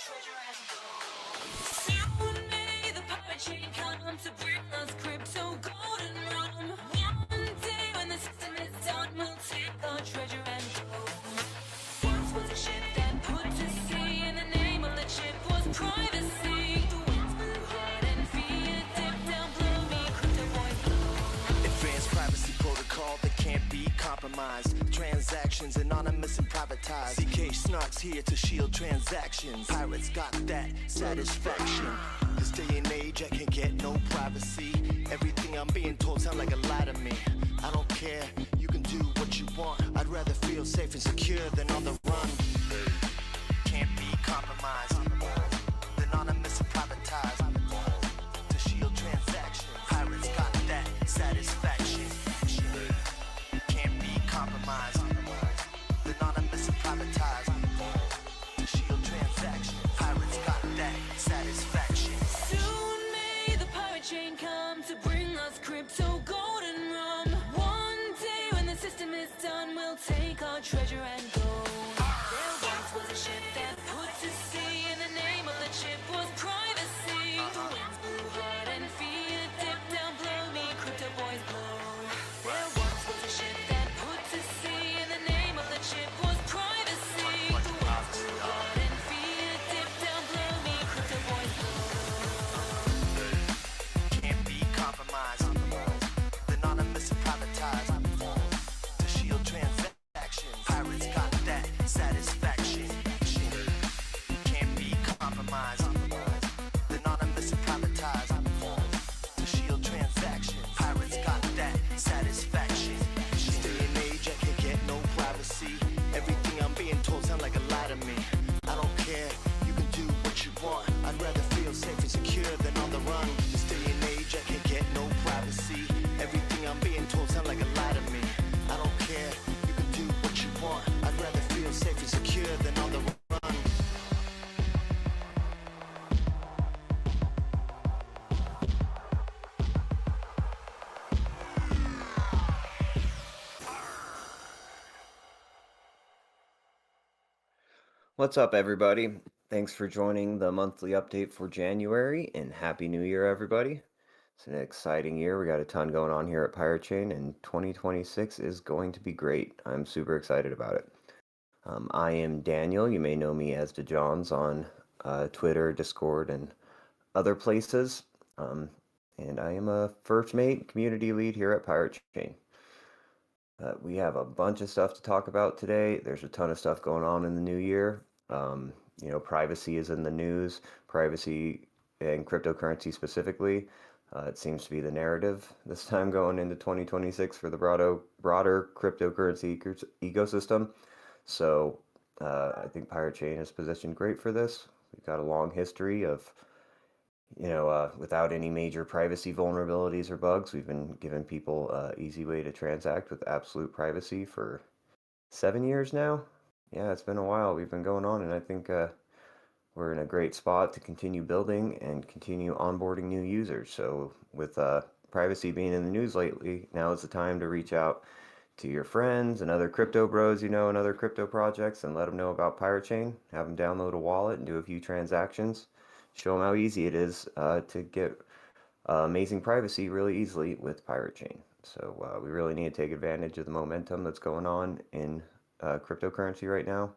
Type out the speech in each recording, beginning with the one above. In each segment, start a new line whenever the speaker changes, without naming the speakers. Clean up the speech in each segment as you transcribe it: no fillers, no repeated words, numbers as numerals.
treasure and gold. Soon may the pirate chain come to bring us crypto, gold, and rum. One day when the system is done, we'll take our treasure and gold. Once was a ship that put to sea, and the name of the ship was privacy. The winds blew hard and fear dipped down, blow me, crypto boys blow.
Advanced privacy protocol that can't be compromised. Transactions anonymous and privatized. zk-SNARKs here to shield transactions. Pirates got that satisfaction. This day and age I can get no privacy. Everything I'm being told sound like a lie to me. I don't care, you can do what you want. I'd rather feel safe and secure than on the run. Can't be compromised. Anonymous and privatized. To shield transactions. Pirates got that satisfaction. Can't be compromised. Anonymous and privatized. To shield transactions. Pirates got that satisfaction.
Soon may the pirate chain come to bring us crypto, gold, and rum. One day when the system is done, we'll take our treasure and gold. There once was a ship that put to sea, and the name of the ship was privacy. The winds blew hard and fear dipped down, blow me, crypto boys blow. There once was a ship that put to sea, and the name of the ship was privacy. The winds blew hard and fear dipped down, blow me, crypto boys blow.
Can't be compromised. Anonymous and privatized. To shield transactions. Pirates got that satisfaction. Can't be compromised. Anonymous and privatized. To shield transactions. Pirates got that satisfaction. This day and age I can get no privacy. Everything I'm being told sound like a lie to me. I don't care, you can do what you want. I'd rather feel safe and secure than on the run. This day and age I can get no privacy. Everything I'm being told sound like a lie to me. I don't care, you can do what you want. I'd rather feel safe and secure than on the run.
What's up, everybody? Thanks for joining the monthly update for January, and Happy New Year, everybody. It's an exciting year. We got a ton going on here at piratechain, and 2026 is going to be great. I'm super excited about it. I am Daniel. You may know me as DeJohns on Twitter, Discord, and other places. And I am a first mate community lead here at piratechain. We have a bunch of stuff to talk about today. There's a ton of stuff going on in the new year. Privacy is in the news, privacy and cryptocurrency specifically. It seems to be the narrative this time going into 2026 for the broader cryptocurrency ecosystem. So I think piratechain is positioned great for this. We've got a long history of, without any major privacy vulnerabilities or bugs. We've been giving people an easy way to transact with absolute privacy for 7 years now. Yeah, it's been a while. We've been going on, and I think we're in a great spot to continue building and continue onboarding new users. So with privacy being in the news lately, now is the time to reach out to your friends and other crypto bros and other crypto projects and let them know about piratechain. Have them download a wallet and do a few transactions. Show them how easy it is to get amazing privacy really easily with piratechain. So we really need to take advantage of the momentum that's going on in cryptocurrency right now.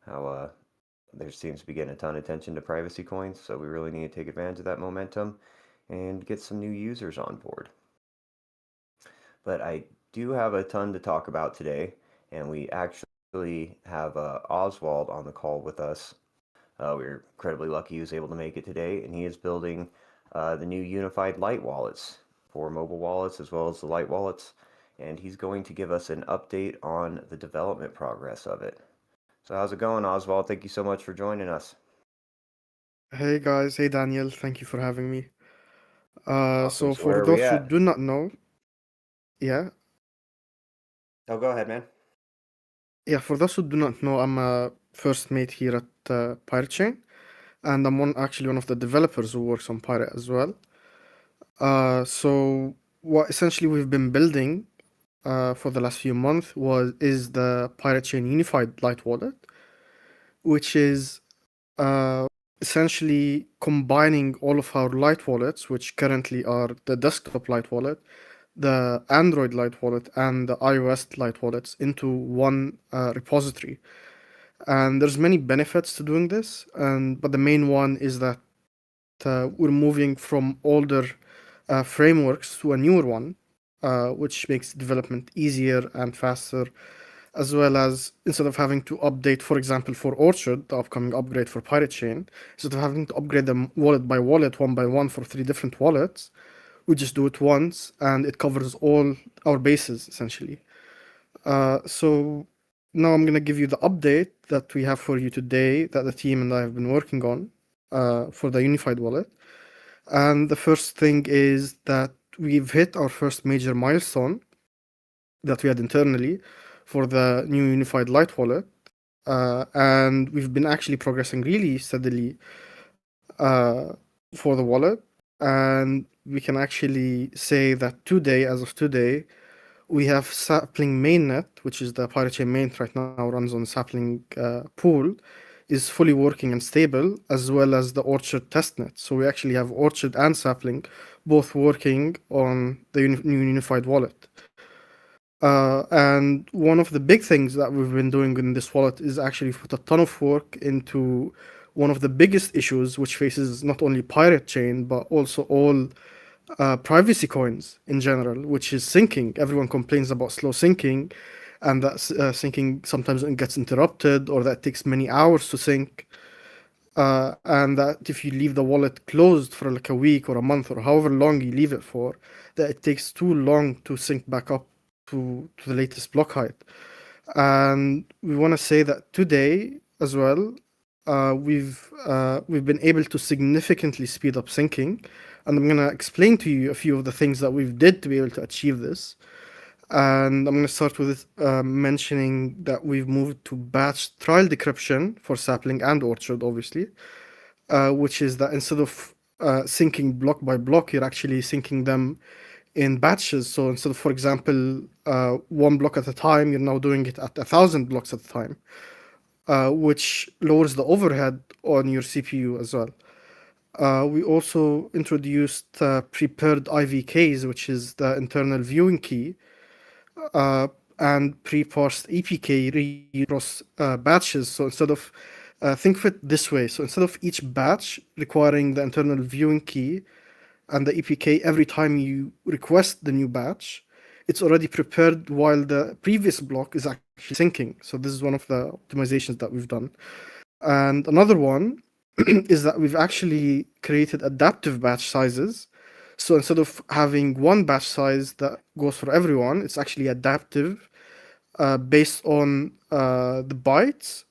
How there seems to be getting a ton of attention to privacy coins, so we really need to take advantage of that momentum and get some new users on board. But I do have a ton to talk about today, and we actually have Oswald on the call with us. We're incredibly lucky he was able to make it today, and he is building the new unified light wallets for mobile wallets as well as the light wallets, and he's going to give us an update on the development progress of it. So how's it going, Oswald? Thank you so much for joining us.
Hey guys, hey Daniel, thank you for having me.
Awesome.
So
So where
for
are we
those who
at?
do not know, yeah,
Oh, go ahead, man.
for those who do not know, I'm a first mate here at piratechain, and I'm actually one of the developers who works on Pirate as well. So what essentially we've been building for the last few months is the piratechain unified light wallet, which is essentially combining all of our light wallets, which currently are the desktop light wallet, the Android light wallet, and the iOS light wallets into one repository. And there's many benefits to doing this, but the main one is that we're moving from older frameworks to a newer one, which makes development easier and faster, as well as instead of having to update, for example, for Orchard, the upcoming upgrade for Pirate Chain, instead of having to upgrade them wallet by wallet, one by one for 3 different wallets, we just do it once and it covers all our bases essentially. So now I'm going to give you the update that we have for you today that the team and I have been working on for the unified wallet. And the first thing is that we've hit our first major milestone that we had internally for the new unified light wallet. And we've been actually progressing really steadily for the wallet. And we can actually say that today, as of today, we have sapling mainnet, which is the piratechain mainnet right now runs on sapling pool, is fully working and stable, as well as the Orchard testnet. So we actually have Orchard and sapling both working on the new unified wallet. And one of the big things that we've been doing in this wallet is actually put a ton of work into one of the biggest issues which faces not only Pirate Chain but also all privacy coins in general, which is syncing. Everyone complains about slow syncing, and that syncing sometimes gets interrupted or that takes many hours to sync. And that if you leave the wallet closed for like a week or a month or however long you leave it for, that it takes too long to sync back up to the latest block height. And we want to say that today as well, we've been able to significantly speed up syncing, and I'm gonna explain to you a few of the things that we've did to be able to achieve this. And I'm gonna start with mentioning that we've moved to batch trial decryption for sapling and Orchard, obviously, which is that instead of syncing block by block, you're actually syncing them in batches. So instead of, for example, one block at a time, you're now doing it at 1,000 blocks at a time, which lowers the overhead on your CPU as well. We also introduced prepared IVKs, which is the internal viewing key, and pre-parsed EPK across batches. So instead of think of it this way. So instead of each batch requiring the internal viewing key and the EPK every time you request the new batch, it's already prepared while the previous block is actually syncing. So this is one of the optimizations that we've done. And another one is that we've actually created adaptive batch sizes. So instead of having one batch size that goes for everyone, it's actually adaptive based on the bytes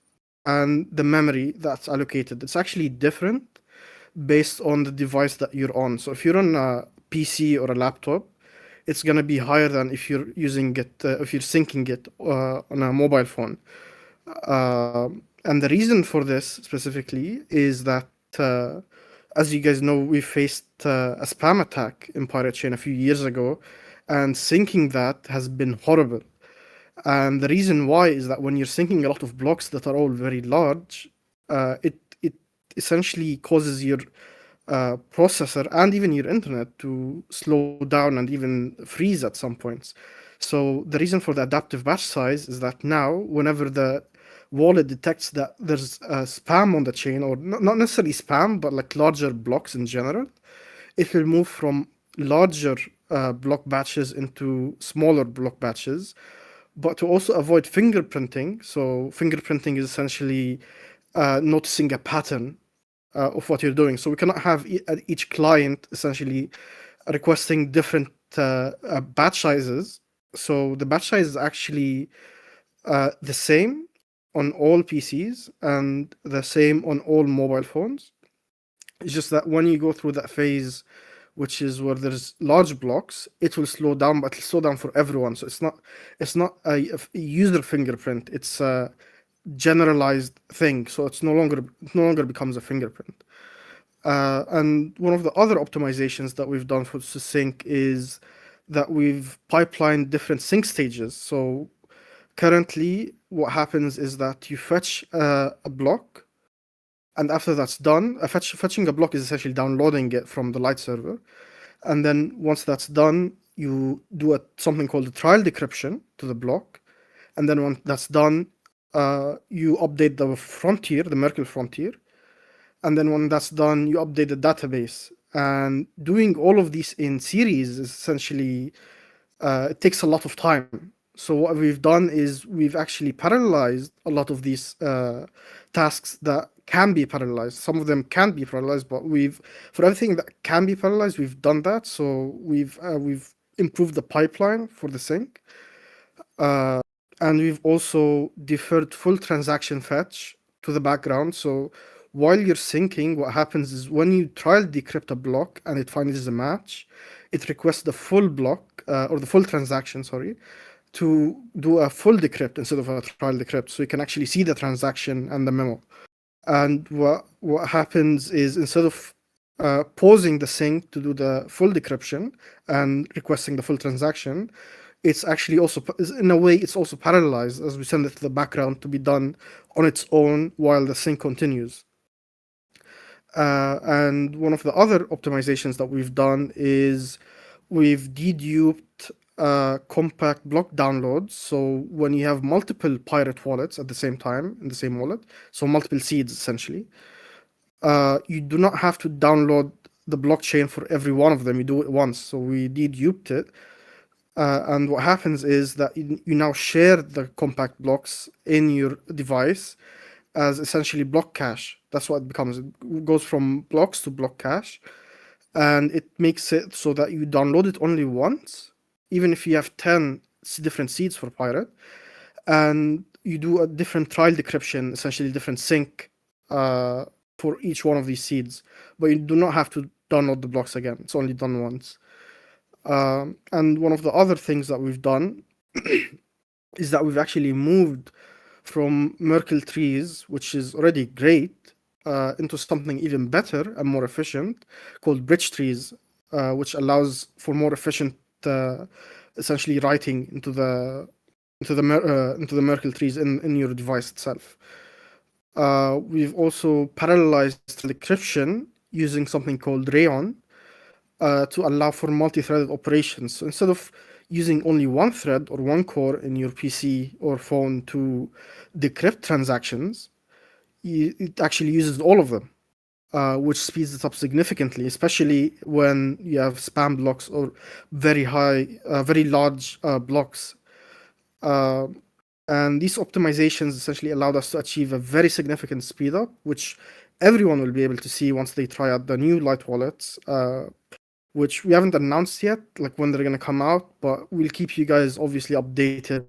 and the memory that's allocated. It's actually different based on the device that you're on. So if you're on a PC or a laptop, it's gonna be higher than if you're using it, if you're syncing it on a mobile phone. And the reason for this specifically is that, as you guys know, we faced a spam attack in Pirate Chain a few years ago, and syncing that has been horrible. And the reason why is that when you're syncing a lot of blocks that are all very large, it essentially causes your processor and even your internet to slow down and even freeze at some points. So the reason for the adaptive batch size is that now, whenever the wallet detects that there's spam on the chain, or not necessarily spam, but like larger blocks in general, it will move from larger block batches into smaller block batches. But to also avoid fingerprinting, so fingerprinting is essentially noticing a pattern of what you're doing. So we cannot have each client essentially requesting different batch sizes. So the batch size is actually the same on all PCs and the same on all mobile phones. It's just that when you go through that phase, which is where there's large blocks, it will slow down, but it'll slow down for everyone. So it's not a user fingerprint. It's a generalized thing. So it no longer becomes a fingerprint. And one of the other optimizations that we've done for sync is that we've pipelined different sync stages. So currently, what happens is that you fetch a block, And after that's done, fetching a block is essentially downloading it from the light server. And then once that's done, you do something called a trial decryption to the block. And then when that's done, you update the frontier, the Merkle frontier. And then when that's done, you update the database. And doing all of these in series is essentially, it takes a lot of time. So what we've done is we've actually parallelized a lot of these tasks that can be parallelized. Some of them can't be parallelized, but for everything that can be parallelized, we've done that. So we've improved the pipeline for the sync, and we've also deferred full transaction fetch to the background. So while you're syncing, what happens is when you trial decrypt a block and it finds a match, it requests the full block or the full transaction, sorry, to do a full decrypt instead of a trial decrypt, so you can actually see the transaction and the memo. And what happens is instead of pausing the sync to do the full decryption and requesting the full transaction, it's actually also, in a way, it's also parallelized as we send it to the background to be done on its own while the sync continues. And one of the other optimizations that we've done is we've deduped compact block downloads. So when you have multiple pirate wallets at the same time in the same wallet, so multiple seeds essentially, you do not have to download the blockchain for every one of them. You do it once. So we deduped it. And what happens is that you now share the compact blocks in your device as essentially block cache. That's what it becomes. It goes from blocks to block cache, and it makes it so that you download it only once, even if you have 10 different seeds for Pirate, and you do a different trial decryption, essentially different sync for each one of these seeds. But you do not have to download the blocks again. It's only done once. And one of the other things that we've done is that we've actually moved from Merkle trees, which is already great, into something even better and more efficient called bridge trees, which allows for more efficient, essentially writing into the Merkle trees in your device itself. We've also parallelized decryption using something called Rayon to allow for multi-threaded operations. So instead of using only one thread or one core in your PC or phone to decrypt transactions, it actually uses all of them, which speeds it up significantly, especially when you have spam blocks or very large blocks. Uh, and these optimizations essentially allowed us to achieve a very significant speed up, which everyone will be able to see once they try out the new light wallets, which we haven't announced yet, like when they're going to come out, but we'll keep you guys obviously updated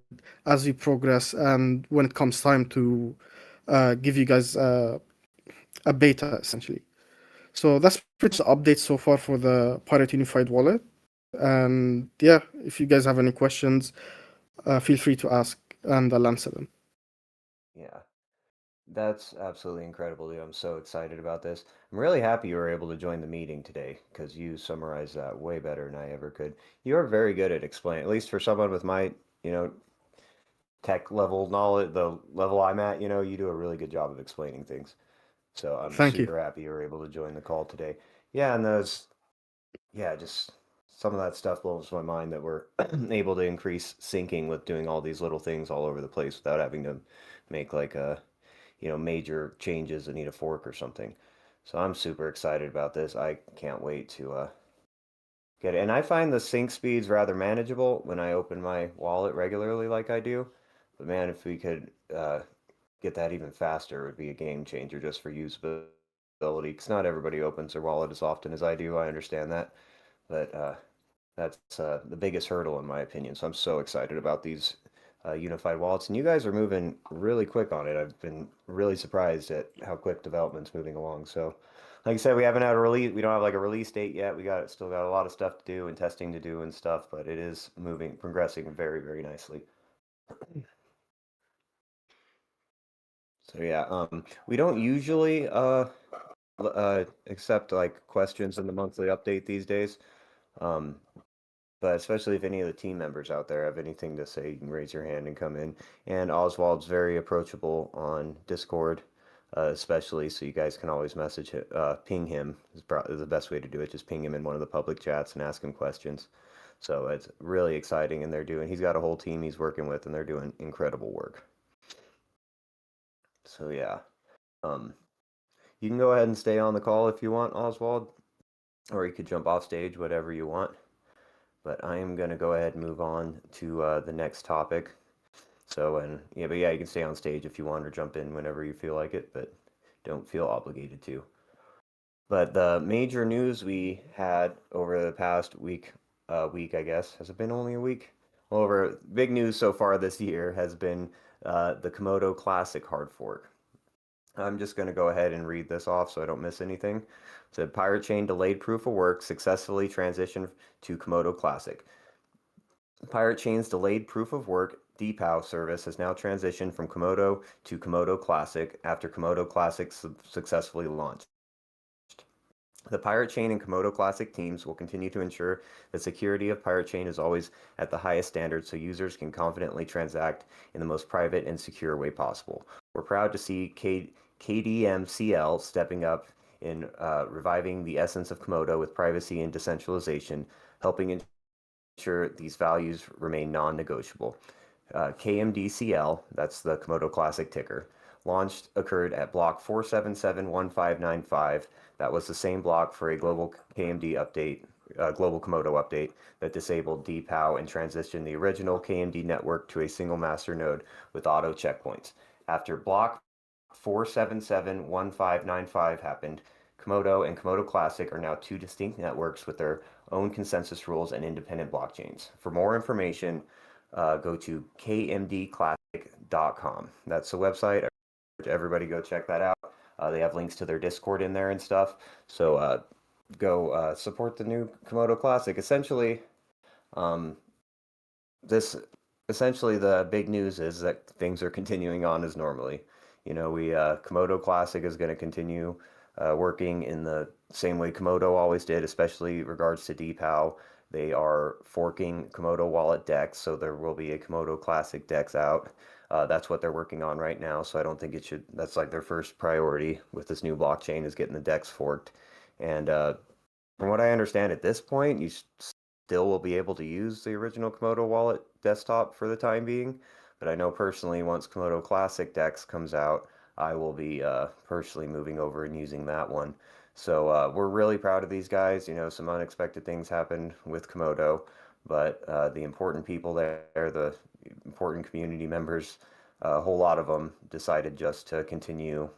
as we progress and when it comes time to give you guys a beta essentially. So that's pretty much the update so far for the Pirate Unified Wallet. And yeah, if you guys have any questions, feel free to ask and I'll answer them.
Yeah, that's absolutely incredible, dude. I'm so excited about this. I'm really happy you were able to join the meeting today because you summarized that way better than I ever could. You're very good at explaining, at least for someone with my, you know, tech level knowledge, the level I'm at, you do a really good job of explaining things. So I'm
Thank you.
super happy you were able to join the call today. Yeah, and just some of that stuff blows my mind that we're able to increase syncing with doing all these little things all over the place without having to make like major changes that need a fork or something. So I'm super excited about this. I can't wait to get it. And I find the sync speeds rather manageable when I open my wallet regularly like I do. But man, if we could get that even faster, it would be a game changer just for usability. Because not everybody opens their wallet as often as I do. I understand that. But that's the biggest hurdle in my opinion. So I'm so excited about these unified wallets. And you guys are moving really quick on it. I've been really surprised at how quick development's moving along. So, like I said, we haven't had a release. We don't have like a release date yet. We still got a lot of stuff to do and testing to do and stuff. But it is progressing very, very nicely. So yeah, we don't usually accept like questions in the monthly update these days. Um, but especially if any of the team members out there have anything to say, you can raise your hand and come in. And Oswald's very approachable on Discord. especially, so you guys can always message him, ping him is the best way to do it. Just ping him in one of the public chats and ask him questions. So it's really exciting, and he's got a whole team he's working with, and they're doing incredible work. So yeah, you can go ahead and stay on the call if you want, Oswald, or you could jump off stage, whatever you want. But I am going to go ahead and move on to the next topic. So, but yeah, you can stay on stage if you want or jump in whenever you feel like it, but don't feel obligated to. But the major news we had over the past week, I guess, has it been only a week? Well, over big news so far this year has been the Komodo Classic hard fork. I'm just going to go ahead and read this off so I don't miss anything. It said piratechain delayed proof of work successfully transitioned to Komodo Classic. piratechain's delayed proof of work DPoW service has now transitioned from Komodo to Komodo Classic after Komodo Classic successfully launched. The piratechain and Komodo Classic teams will continue to ensure the security of piratechain is always at the highest standard so users can confidently transact in the most private and secure way possible. We're proud to see KDMCL stepping up in reviving the essence of Komodo with privacy and decentralization, helping ensure these values remain non-negotiable. KMDCL, that's the Komodo Classic ticker, occurred at block 4771595. That was the same block for a global KMD update, global Komodo update that disabled DPoW and transitioned the original KMD network to a single master node with auto checkpoints. After block 4771595 happened, Komodo and Komodo Classic are now two distinct networks with their own consensus rules and independent blockchains. For more information, go to kmdclassic.com. That's the website. I urge everybody go check that out. They have links to their Discord in there and stuff. So go support the new Komodo Classic. Essentially, the big news is that things are continuing on as normally. Komodo Classic is going to continue working in the same way Komodo always did, especially regards to DPoW. They are forking Komodo wallet DEX, so there will be a Komodo Classic DEX out. That's what they're working on right now, so I don't think that's like their first priority with this new blockchain is getting the DEX forked. And from what I understand at this point, you still will be able to use the original Komodo wallet desktop for the time being. But I know personally, once Komodo Classic DEX comes out, I will be personally moving over and using that one. So we're really proud of these guys. Some unexpected things happened with Komodo, but the important people there, the important community members, a whole lot of them decided just to continue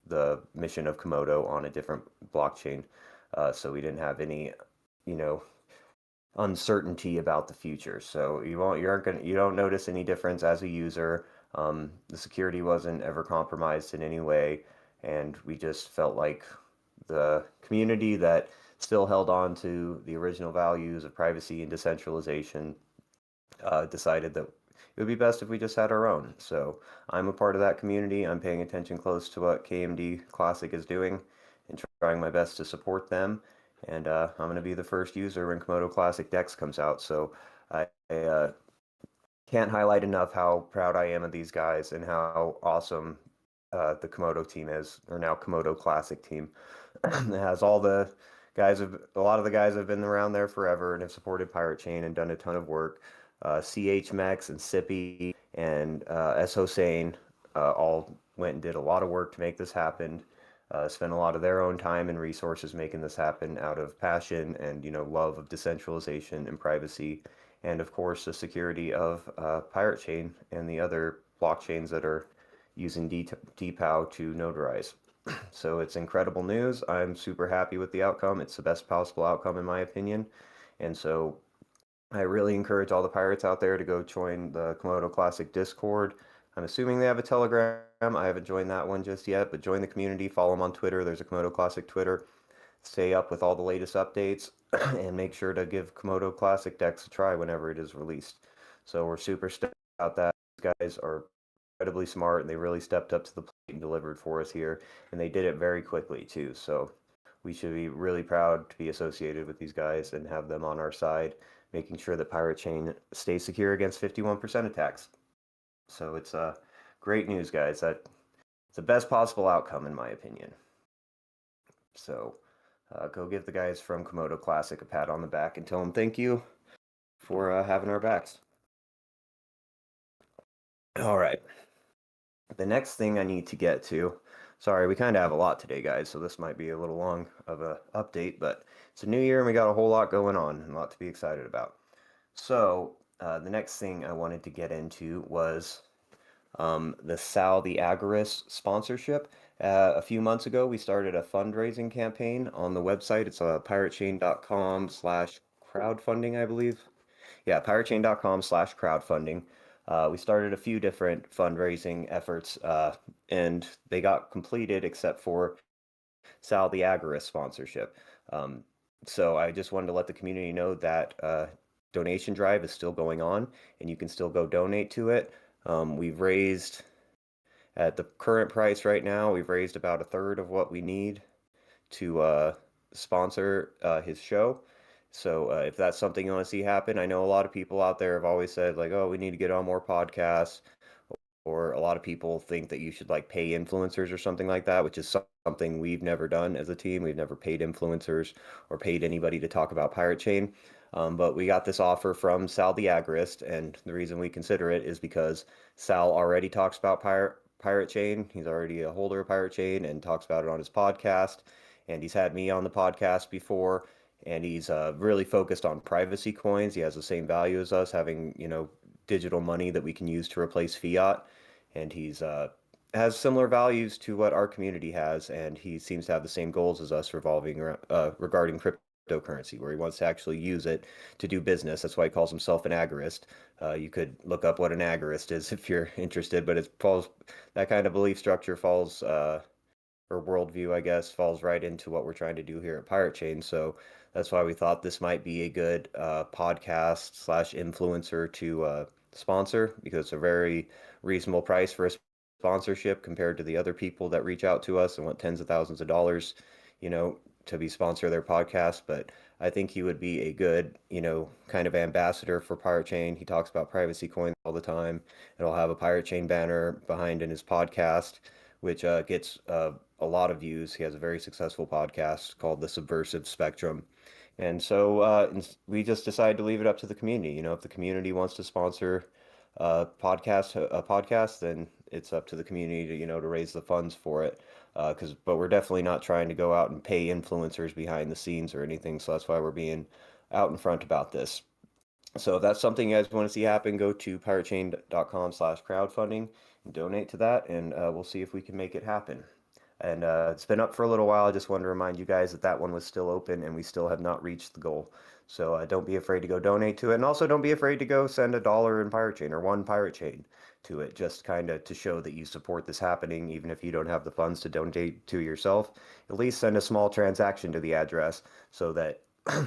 the mission of Komodo on a different blockchain. So we didn't have any, uncertainty about the future. So you don't notice any difference as a user. The security wasn't ever compromised in any way, and we just felt like the community that still held on to the original values of privacy and decentralization decided that it would be best if we just had our own. So I'm a part of that community. I'm paying attention close to what KMD Classic is doing and trying my best to support them. And I'm going to be the first user when Komodo Classic DEX comes out. So I can't highlight enough how proud I am of these guys and how awesome the Komodo team is, or now Komodo Classic team. It has all the guys, a lot of the guys have been around there forever and have supported piratechain and done a ton of work. CHMEX and Sippy and S. Hossein all went and did a lot of work to make this happen. Spent a lot of their own time and resources making this happen out of passion and love of decentralization and privacy, and of course the security of piratechain and the other blockchains that are using DPoW to notarize. So it's incredible news. I'm super happy with the outcome. It's the best possible outcome in my opinion, and so I really encourage all the pirates out there to go join the Komodo Classic Discord. I'm assuming they have a Telegram. I haven't joined that one just yet, but join the community, follow them on Twitter. There's a Komodo Classic Twitter. Stay up with all the latest updates and make sure to give Komodo Classic DEX a try whenever it is released. So we're super stoked about that. These guys are incredibly smart and they really stepped up to the plate and delivered for us here. And they did it very quickly too. So we should be really proud to be associated with these guys and have them on our side, making sure that piratechain stays secure against 51% attacks. So it's great news, guys. That it's the best possible outcome in my opinion. So go give the guys from Komodo Classic a pat on the back and tell them thank you for having our backs. All right. The next thing I need to get to, sorry, we kind of have a lot today, guys, so this might be a little long of a update, but it's a new year and we got a whole lot going on and a lot to be excited about. So the next thing I wanted to get into was the Sal the Agorist sponsorship. A few months ago, we started a fundraising campaign on the website. It's piratechain.com/crowdfunding, I believe. Yeah, piratechain.com/crowdfunding. We started a few different fundraising efforts, and they got completed except for Sal the Agorist sponsorship. So I just wanted to let the community know that donation drive is still going on, and you can still go donate to it. We've raised, at the current price right now, we've raised about a third of what we need to sponsor his show. So if that's something you want to see happen, I know a lot of people out there have always said like, oh, we need to get on more podcasts, or a lot of people think that you should like pay influencers or something like that, which is something we've never done as a team. We've never paid influencers or paid anybody to talk about Pirate Chain. But we got this offer from Sal the Agorist, and the reason we consider it is because Sal already talks about Pirate Chain. He's already a holder of Pirate Chain and talks about it on his podcast. And he's had me on the podcast before, and he's really focused on privacy coins. He has the same value as us, having, digital money that we can use to replace fiat. And he's has similar values to what our community has, and he seems to have the same goals as us regarding cryptocurrency, where he wants to actually use it to do business. That's why he calls himself an agorist. You could look up what an agorist is if you're interested, but that kind of belief structure falls or worldview, I guess, falls right into what we're trying to do here at Pirate Chain. So that's why we thought this might be a good podcast/influencer to sponsor, because it's a very reasonable price for a sponsorship compared to the other people that reach out to us and want tens of thousands of dollars, to be sponsor their podcast. But I think he would be a good, kind of ambassador for Pirate Chain. He talks about privacy coins all the time. It'll have a Pirate Chain banner behind in his podcast, which gets a lot of views. He has a very successful podcast called The Subversive Spectrum. And so we just decided to leave it up to the community. If the community wants to sponsor a podcast, then it's up to the community to, to raise the funds for it. But we're definitely not trying to go out and pay influencers behind the scenes or anything. So that's why we're being out in front about this. So if that's something you guys want to see happen, go to piratechain.com/crowdfunding and donate to that, and we'll see if we can make it happen. And it's been up for a little while. I just wanted to remind you guys that one was still open, and we still have not reached the goal. So don't be afraid to go donate to it, and also don't be afraid to go send $1 in Pirate Chain or one Pirate Chain to it, just kind of to show that you support this happening, even if you don't have the funds to donate to yourself. At least send a small transaction to the address so that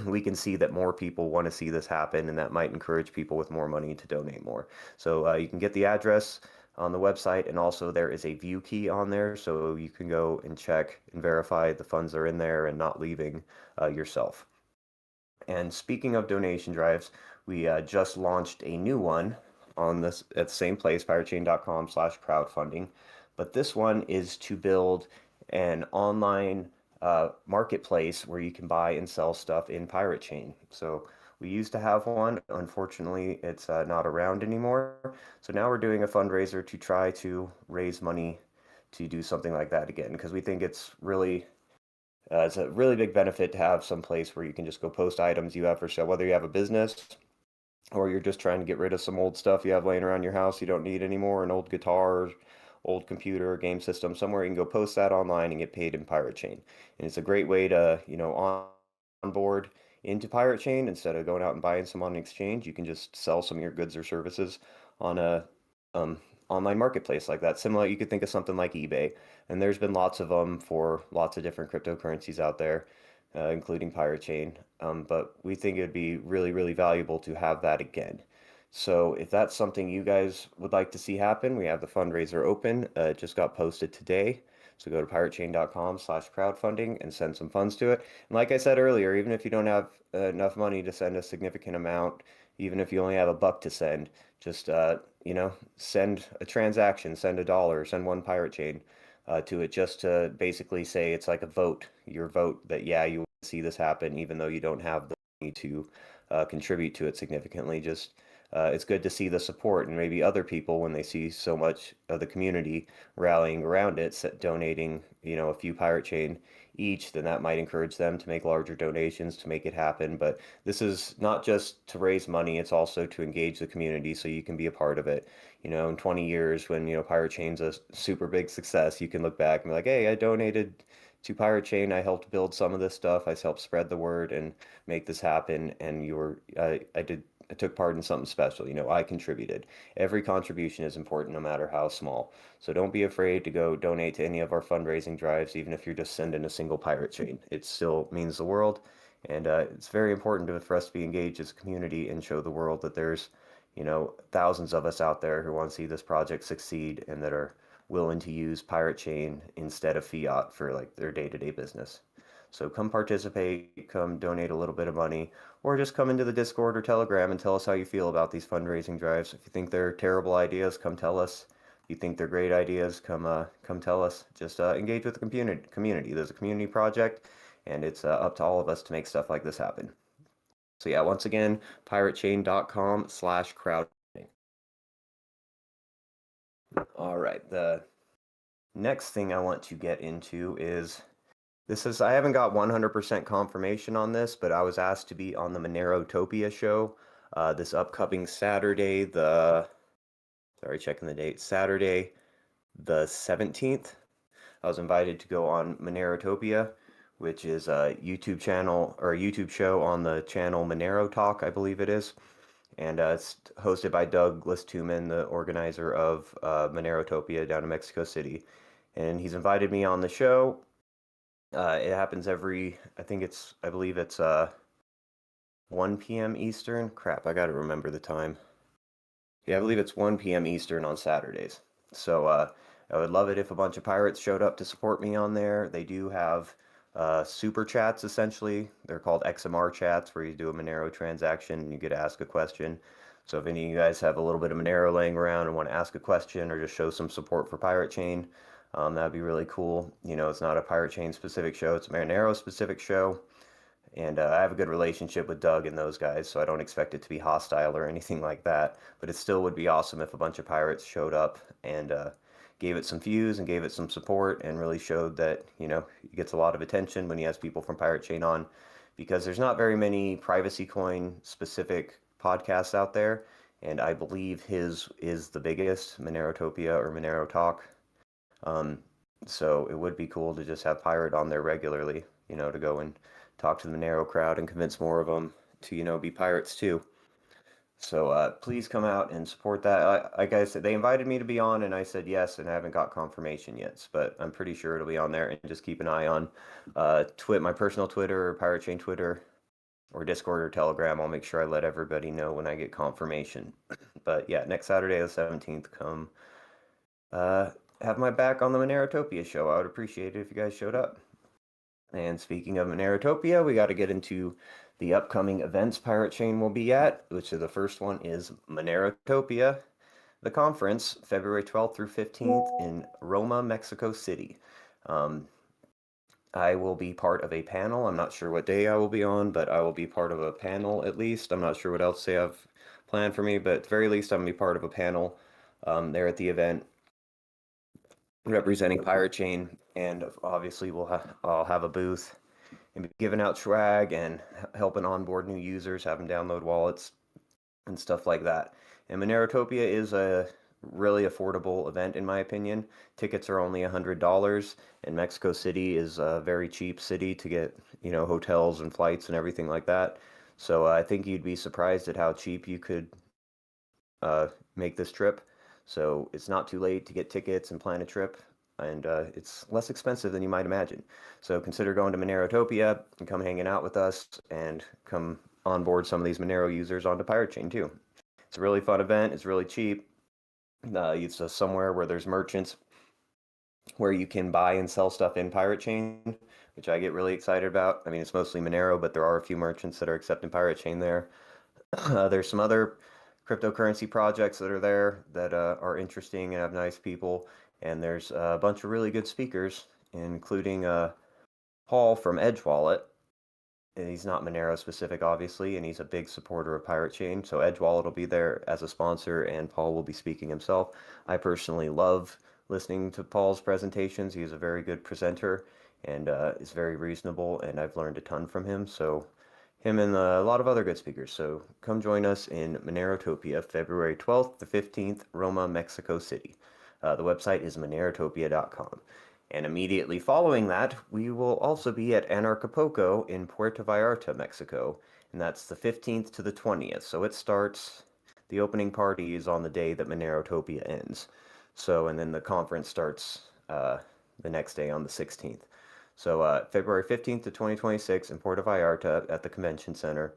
we can see that more people want to see this happen, and that might encourage people with more money to donate more. So you can get the address on the website, and also there is a view key on there, so you can go and check and verify the funds are in there and not leaving yourself. And speaking of donation drives, we just launched a new one on this at the same place, piratechain.com/crowdfunding. But this one is to build an online marketplace where you can buy and sell stuff in Pirate Chain. So we used to have one. Unfortunately, it's not around anymore. So now we're doing a fundraiser to try to raise money to do something like that again, because we think it's a really big benefit to have some place where you can just go post items you have for sale, whether you have a business or you're just trying to get rid of some old stuff you have laying around your house you don't need anymore, an old guitar, old computer, or game system, somewhere you can go post that online and get paid in Pirate Chain. And it's a great way to, onboard into Pirate Chain. Instead of going out and buying some on an exchange, you can just sell some of your goods or services on a online marketplace like that. Similar, you could think of something like eBay, and there's been lots of them for lots of different cryptocurrencies out there, including Pirate Chain. But we think it would be really, really valuable to have that again. So if that's something you guys would like to see happen, we have the fundraiser open. It just got posted today. So go to piratechain.com/crowdfunding and send some funds to it. And like I said earlier, even if you don't have enough money to send a significant amount, even if you only have $1 to send, just, send a transaction, send $1, send one Pirate Chain. to it, just to basically say it's like a vote, your vote that, yeah, you see this happen, even though you don't have the money to contribute to it significantly. Just it's good to see the support, and maybe other people, when they see so much of the community rallying around it, donating, a few pirate chain each, then that might encourage them to make larger donations to make it happen. But this is not just to raise money, it's also to engage the community so you can be a part of it. In 20 years, when, Pirate Chain's a super big success, you can look back and be like, hey, I donated to Pirate Chain, I helped build some of this stuff, I helped spread the word and make this happen, and I took part in something special. I contributed. Every contribution is important, no matter how small. So don't be afraid to go donate to any of our fundraising drives, even if you're just sending a single pirate chain. It still means the world, and it's very important for us to be engaged as a community and show the world that there's, thousands of us out there who want to see this project succeed and that are willing to use pirate chain instead of fiat for like their day-to-day business. So come participate, come donate a little bit of money, or just come into the Discord or Telegram and tell us how you feel about these fundraising drives. If you think they're terrible ideas, come tell us. If you think they're great ideas, come tell us. Just engage with the community. There's a community project, and it's up to all of us to make stuff like this happen. So yeah, once again, piratechain.com/crowdfunding. All right, the next thing I want to get into is I haven't got 100% confirmation on this, but I was asked to be on the Monerotopia show this upcoming Saturday, checking the date, Saturday the 17th. I was invited to go on Monerotopia, which is a YouTube channel or a YouTube show on the channel Monero Talk, I believe it is. And it's hosted by Douglas Tuman, the organizer of Monerotopia down in Mexico City. And he's invited me on the show. It happens I believe it's 1 p.m. Eastern. Crap, I gotta remember the time. Yeah, I believe it's 1 p.m. Eastern on Saturdays. So I would love it if a bunch of pirates showed up to support me on there. They do have super chats, essentially. They're called XMR chats, where you do a Monero transaction and you get to ask a question. So if any of you guys have a little bit of Monero laying around and want to ask a question or just show some support for Pirate Chain, that'd be really cool. It's not a Pirate Chain specific show, it's a Monero specific show. And I have a good relationship with Doug and those guys, so I don't expect it to be hostile or anything like that. But it still would be awesome if a bunch of pirates showed up and gave it some views and gave it some support and really showed that, it gets a lot of attention when he has people from Pirate Chain on, because there's not very many privacy coin specific podcasts out there. And I believe his is the biggest, Monerotopia or Monero Talk. So it would be cool to just have Pirate on there regularly, to go and talk to the Monero crowd and convince more of them to, be pirates too. So please come out and support that. Like I said, they invited me to be on, and I said yes, and I haven't got confirmation yet, but I'm pretty sure it'll be on there. And just keep an eye on my personal Twitter, or Pirate Chain Twitter, or Discord or Telegram. I'll make sure I let everybody know when I get confirmation. But yeah, next Saturday the 17th, come have my back on the Monerotopia show. I would appreciate it if you guys showed up. And speaking of Monerotopia, we got to get into the upcoming events Pirate Chain will be at, which the first one is Monerotopia, the conference, February 12th through 15th in Roma, Mexico City. I will be part of a panel. I'm not sure what day I will be on, but I will be part of a panel at least. I'm not sure what else they have planned for me, but at the very least, I'm going to be part of a panel there at the event representing Pirate Chain, and obviously I'll have a booth and be giving out swag and helping onboard new users, have them download wallets and stuff like that. And Monerotopia is a really affordable event in my opinion. Tickets are only $100, and Mexico City is a very cheap city to get, hotels and flights and everything like that. So I think you'd be surprised at how cheap you could make this trip. So it's not too late to get tickets and plan a trip, and it's less expensive than you might imagine. So consider going to Monerotopia and come hanging out with us and come onboard some of these Monero users onto Pirate Chain too. It's a really fun event. It's really cheap. It's somewhere where there's merchants where you can buy and sell stuff in Pirate Chain, which I get really excited about. I mean, it's mostly Monero, but there are a few merchants that are accepting Pirate Chain there. There's some other cryptocurrency projects that are there that are interesting and have nice people. and there's a bunch of really good speakers, including Paul from Edge Wallet. And he's not Monero specific, obviously, and he's a big supporter of piratechain. So Edge Wallet will be there as a sponsor, and Paul will be speaking himself. I personally love listening to Paul's presentations. He's a very good presenter and is very reasonable, and I've learned a ton from him. So him and a lot of other good speakers. So come join us in Monerotopia, February 12th to 15th, Roma, Mexico City. The website is monerotopia.com. And immediately following that, we will also be at Anarchapulco in Puerto Vallarta, Mexico, and that's the 15th to the 20th. So it starts, the opening party is on the day that Monerotopia ends. So, and then the conference starts the next day on the 16th. So February 15th to 2026 in Puerto Vallarta at the Convention Center.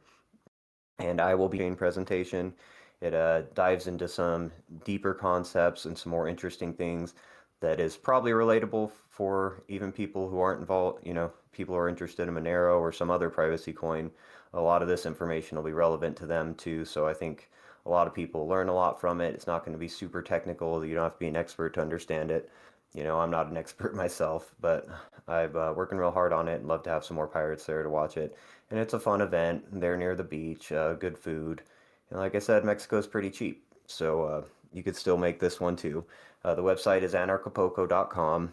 And I will be doing a presentation. It dives into some deeper concepts and some more interesting things that is probably relatable for even people who aren't involved, people who are interested in Monero or some other privacy coin. A lot of this information will be relevant to them too. So I think a lot of people learn a lot from it. It's not going to be super technical. You don't have to be an expert to understand it. I'm not an expert myself, but I've working real hard on it and love to have some more pirates there to watch it. And it's a fun event. They're near the beach, good food. And like I said, Mexico's pretty cheap. So you could still make this one too. The website is anarchapulco.com,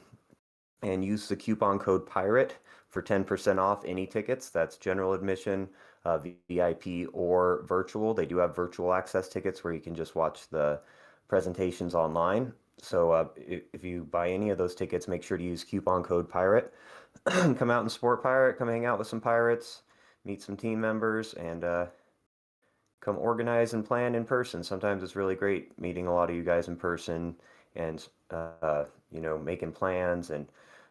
and use the coupon code PIRATE for 10% off any tickets. That's general admission, VIP, or virtual. They do have virtual access tickets where you can just watch the presentations online. So if you buy any of those tickets, make sure to use coupon code PIRATE. Come out and support Pirate, come hang out with some pirates, meet some team members, and come organize and plan in person. Sometimes it's really great meeting a lot of you guys in person and making plans and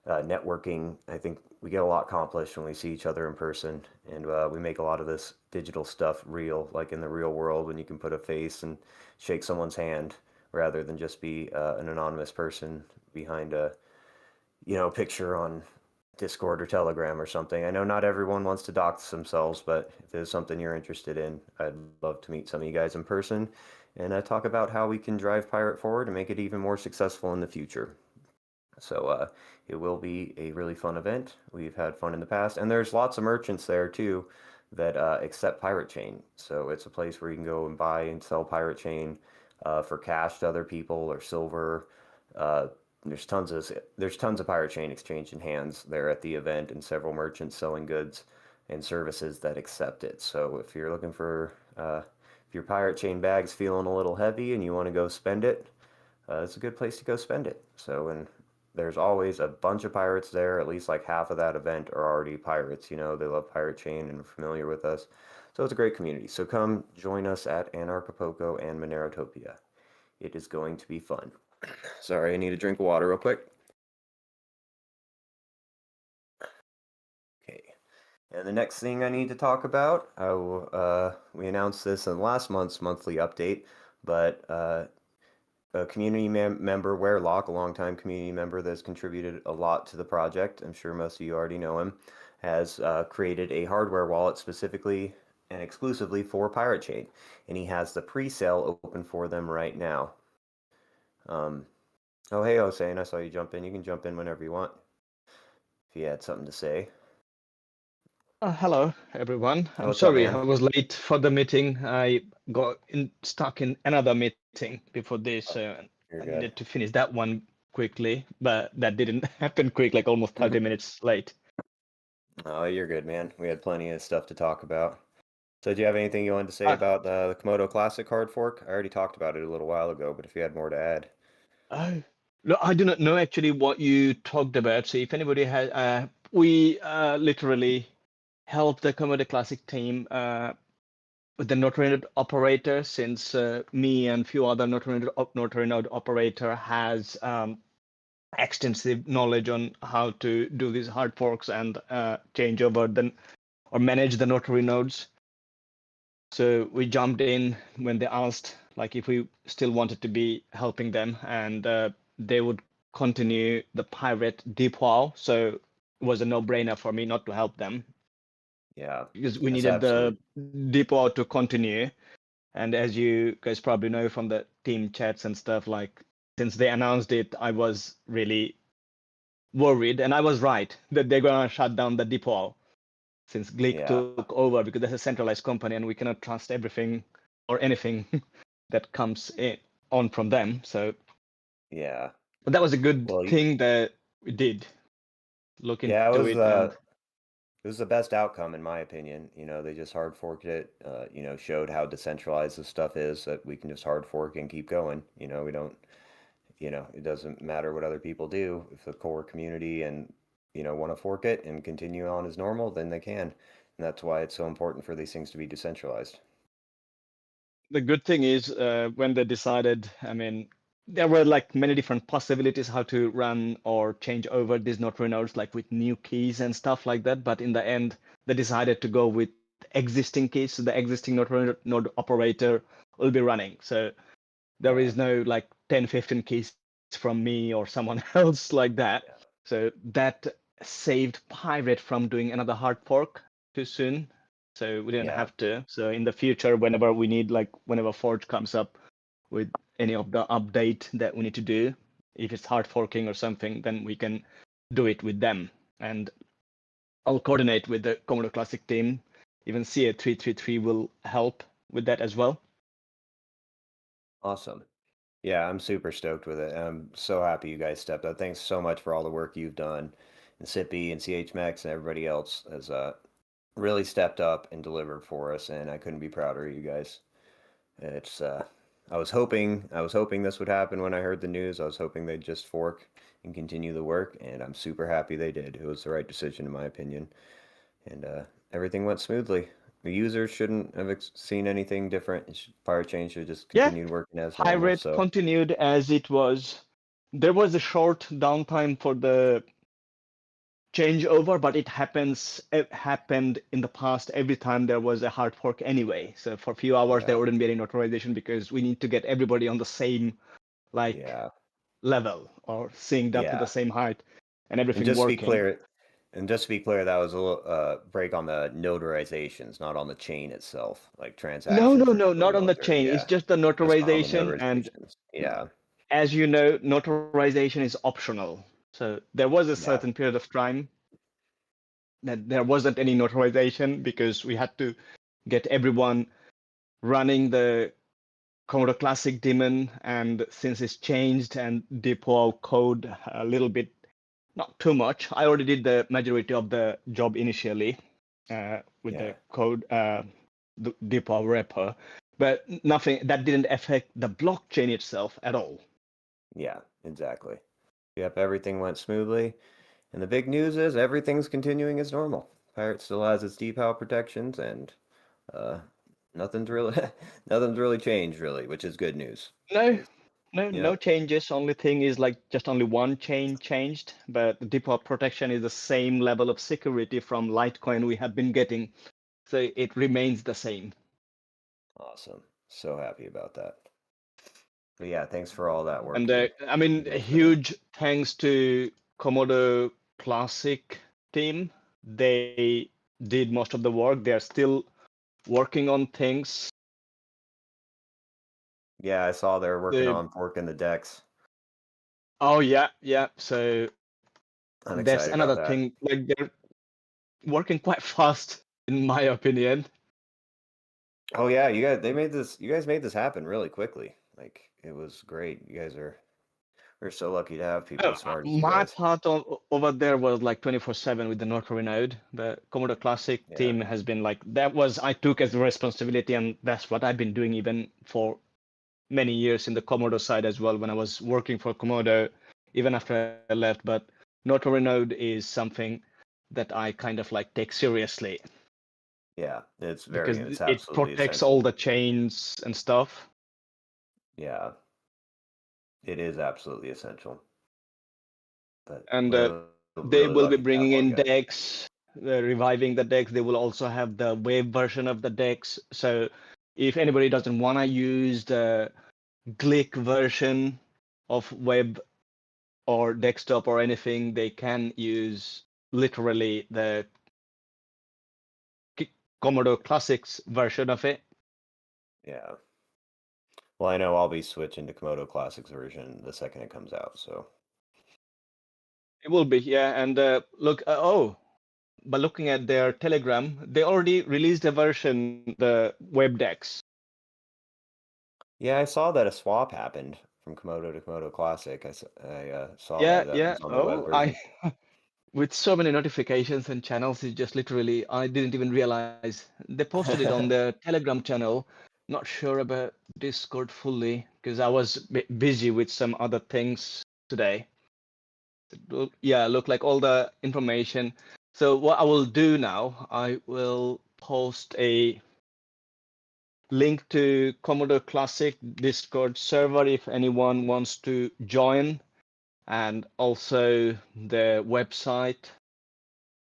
networking. I think we get a lot accomplished when we see each other in person, and we make a lot of this digital stuff real, like in the real world when you can put a face and shake someone's hand rather than just be an anonymous person behind a picture on Discord or Telegram or something. I know not everyone wants to dox themselves, but if there's something you're interested in, I'd love to meet some of you guys in person and talk about how we can drive Pirate forward and make it even more successful in the future. So it will be a really fun event. We've had fun in the past, and there's lots of merchants there too that accept piratechain. So it's a place where you can go and buy and sell piratechain for cash to other people or silver. There's tons of piratechain exchanging hands there at the event, and several merchants selling goods and services that accept it. So if you're looking for if your piratechain bag's feeling a little heavy and you want to go spend it, it's a good place to go spend it. So, and there's always a bunch of pirates there. At least like half of that event are already pirates. They love piratechain and are familiar with us. So it's a great community. So come join us at Anarchapulco and Monerotopia. It is going to be fun. Sorry, I need a drink of water real quick. Okay. And the next thing I need to talk about, we announced this in last month's monthly update, but a community member, Wearlock, a longtime community member that's contributed a lot to the project, I'm sure most of you already know him, has created a hardware wallet specifically and exclusively for piratechain, and he has the pre-sale open for them right now. Oh, hey, Hossein, I saw you jump in. You can jump in whenever you want if you had something to say.
Hello, everyone. I'm
What's up,
sorry
man?
I was late for the meeting. I got stuck in another meeting before this, so
You're
I
good.
needed to finish that one quickly, but that didn't happen quick, like almost 30 minutes late.
Oh, you're good, man. We had plenty of stuff to talk about. So, do you have anything you wanted to say about the Komodo Classic hard fork? I already talked about it a little while ago, but if you had more to add.
Oh, no, I do not know actually what you talked about. So if anybody has, we literally helped the Commodore Classic team with the notary node operator, since me and few other notary node operator has extensive knowledge on how to do these hard forks and change over or manage the notary nodes. So we jumped in when they asked, like, if we still wanted to be helping them, and they would continue the pirate deploy. So it was a no-brainer for me not to help them.
Yeah,
because we
that's
needed
absolutely.
the deploy to continue. And as you guys probably know from the team chats and stuff, like since they announced it, I was really worried, and I was right that they're gonna shut down the depot since Glick
Yeah.
took over, because that's a centralized company and we cannot trust everything or anything that comes on from them. So
Yeah.
but that was a good
Well,
thing that we did look
yeah,
into it. And
it was the best outcome in my opinion. You know, they just hard forked it, you know, showed how decentralized this stuff is, that we can just hard fork and keep going. You know, we don't, you know, it doesn't matter what other people do. If the core community and, you know, want to fork it and continue on as normal, then they can. And that's why it's so important for these things to be decentralized.
the good thing is when they decided, I mean, there were like many different possibilities how to run or change over these notary nodes, like with new keys and stuff like that. But in the end, they decided to go with existing keys. So the existing notary node operator will be running. So there
Yeah.
is no like 10, 15 keys from me or someone else like that.
Yeah.
So that saved Pirate from doing another hard fork too soon. So we didn't
Yeah.
have to. So in the future, whenever we need, like whenever Forge comes up with any of the update that we need to do, if it's hard forking or something, then we can do it with them. And I'll coordinate with the Commodore Classic team. Even CA333 will help with that as well.
Awesome. Yeah, I'm super stoked with it. I'm so happy you guys stepped up. Thanks so much for all the work you've done. And Sippy and CHMX and everybody else has really stepped up and delivered for us, and I couldn't be prouder of you guys. It's I was hoping this would happen when I heard the news. I was hoping they'd just fork and continue the work, and I'm super happy they did. It was the right decision in my opinion, and everything went smoothly. The users shouldn't have seen anything different. Piratechain should have just
Yeah,
continued working as normal.
Pirate
So
continued as it was. There was a short downtime for the changeover, but it happened in the past every time there was a hard fork anyway. So for a few hours there
yeah,
wouldn't be any notarization because we need to get everybody on the same like
yeah,
level or synced up to the
yeah.
same height and
And
everything
just to be
working.
clear, that was a little break on the notarizations, not on the chain itself. Like
No,
transactions
no,
are
no,
totally
not on the
longer.
chain. It's
Yeah,
just the
just on the
notarization, and
notarizations. Yeah,
as you know, notarization is optional. So there was a
yeah,
certain period of time that there wasn't any notarization because we had to get everyone running the Commodore Classic daemon, and since it's changed and deploy code a little bit, not too much. I already did the majority of the job initially with
yeah,
the code the deploy wrapper, but nothing that didn't affect the blockchain itself at all.
yeah, exactly. Yep, everything went smoothly. And the big news is everything's continuing as normal. Pirate still has its depower protections, and uh, nothing's really nothing's really changed really, which is good news.
No,
'Cause-
no
Yep.
changes. Only thing is like just only one chain changed, but the depot protection is the same level of security from Litecoin we have been getting, so it remains the same.
Awesome. So happy about that. But yeah, thanks for all that work
And I
you
mean, a
guys put in.
huge thanks to Commodore Classic team. They did most of the work. They are still working on things.
Yeah, I saw they're working
The
on forking the decks.
Oh yeah, yeah. So
I'm
that's
excited about
another
that.
thing. Like they're working quite fast, in my opinion.
Oh yeah, you guys made this happen really quickly. Like it was great. We're so lucky to have people
Oh,
as smart as you
my
guys.
part over there was like 24/7 with the notary node. The Commodore Classic
Yeah.
team has been like that was I took as a responsibility, and that's what I've been doing even for many years in the Commodore side as well when I was working for Commodore, even after I left. But notary node is something that I kind of like take seriously
Yeah,
because
it's
it
absolutely
protects all
essential.
the chains and stuff.
Yeah, it is absolutely essential. But
And
we're
they
really
will be
lucky to have
bringing
all you
in
guys.
decks, reviving the decks. They will also have the web version of the decks. So if anybody doesn't want to use the Glick version of web or desktop or anything, they can use literally the Commodore Classics version of it.
Yeah. Well, I know I'll be switching to Komodo Classics version the second it comes out. So
It will be, yeah. And by looking at their Telegram, they already released a version, the web decks.
yeah, I saw that a swap happened from Komodo to Komodo Classic. I saw
Yeah,
that
yeah.
was on the web
Oh,
version.
with so many notifications and channels, it just literally, I didn't even realize. They posted it on their Telegram channel. Not sure about Discord fully because I was busy with some other things today. Yeah, look like all the information. So what I will do now, I will post a link to Commodore Classic Discord server if anyone wants to join, and also the website.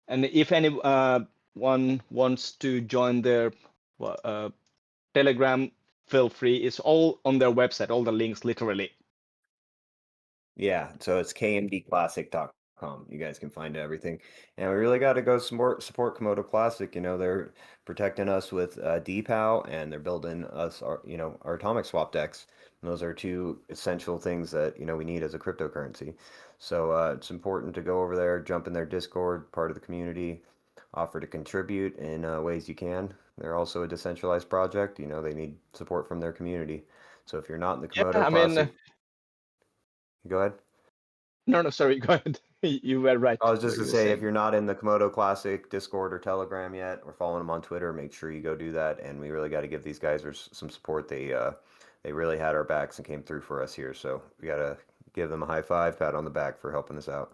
And if anyone wants to join their Telegram, feel free. It's all on their website, all the links literally.
Yeah, so it's kmdclassic.com. You guys can find everything. And we really got to go support Komodo Classic. You know, they're protecting us with DPoW and they're building us our atomic swap decks. And those are two essential things that, we need as a cryptocurrency. So it's important to go over there, jump in their Discord, part of the community, offer to contribute in ways you can. They're also a decentralized project. They need support from their community. So if you're not in the
Yeah,
Komodo
I mean,
Classic, go ahead.
no, sorry, go ahead. You were right.
I was just
What
to
you were
say, if
saying.
you're not in the Komodo Classic Discord or Telegram yet, or following them on Twitter, make sure you go do that. And we really got to give these guys some support. They really had our backs and came through for us here. So we got to give them a high five, pat on the back for helping us out.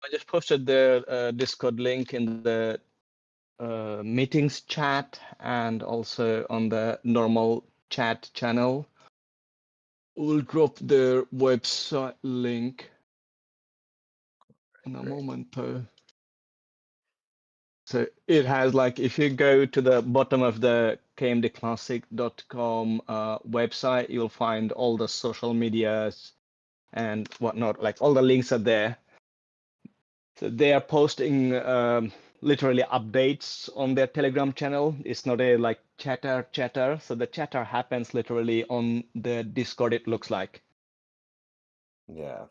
I just posted the Discord link in the meetings chat and also on the normal chat channel. We'll drop their website link in a moment though. So it has if you go to the bottom of the kmdclassic.com website, you'll find all the social medias and whatnot, all the links are there. So they are posting literally updates on their Telegram channel. It's not a chatter. So the chatter happens literally on the Discord, it looks like.
Yeah.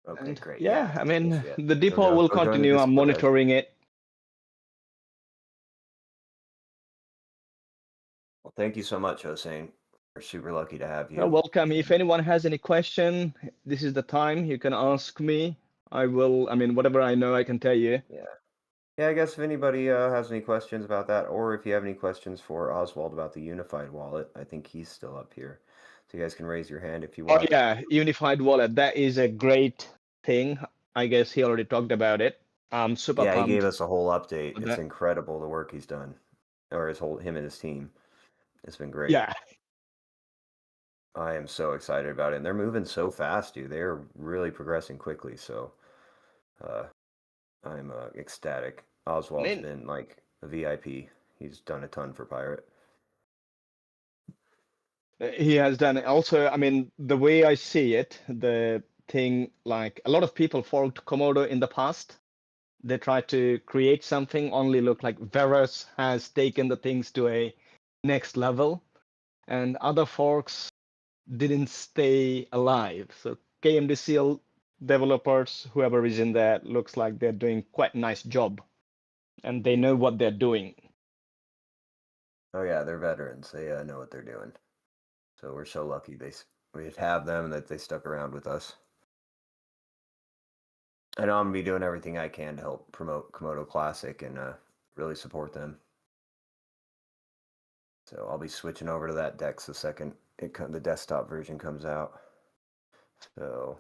Okay,
And
great. Yeah.
yeah, I mean,
So yeah,
the depot will
go join the
continue. I'm
Discord, guys.
monitoring it.
Well, thank you so much, Hossein. We're super lucky to have
You're
you.
welcome. If anyone has any question, this is the time you can ask me. I will, whatever I know, I can tell you.
Yeah. Yeah, I guess if anybody has any questions about that, or if you have any questions for Oswald about the unified wallet, I think he's still up here. So you guys can raise your hand if you
Oh
want.
yeah, unified wallet. That is a great thing. I guess he already talked about it. I'm super
Yeah, he gave
pumped
us a whole update.
with
It's
that.
incredible the work he's done, or him and his team. It's been great.
Yeah,
I am so excited about it. And they're moving so fast, dude. They're really progressing quickly. So uh, I'm ecstatic.
I
Oswald's
mean,
been like a VIP. He's done a ton for Pirate.
he has done it. Also, the way I see it, the thing a lot of people forked Komodo in the past. They tried to create something, only look like Verus has taken the things to a next level, and other forks didn't stay alive. So KMDCL developers, whoever is in there, looks like they're doing quite a nice job, and they know what they're doing.
Oh yeah, they're veterans. They know what they're doing. So we're so lucky we have them that they stuck around with us. I know I'm gonna be doing everything I can to help promote Komodo Classic and really support them. So I'll be switching over to that Dex the second the desktop version comes out. So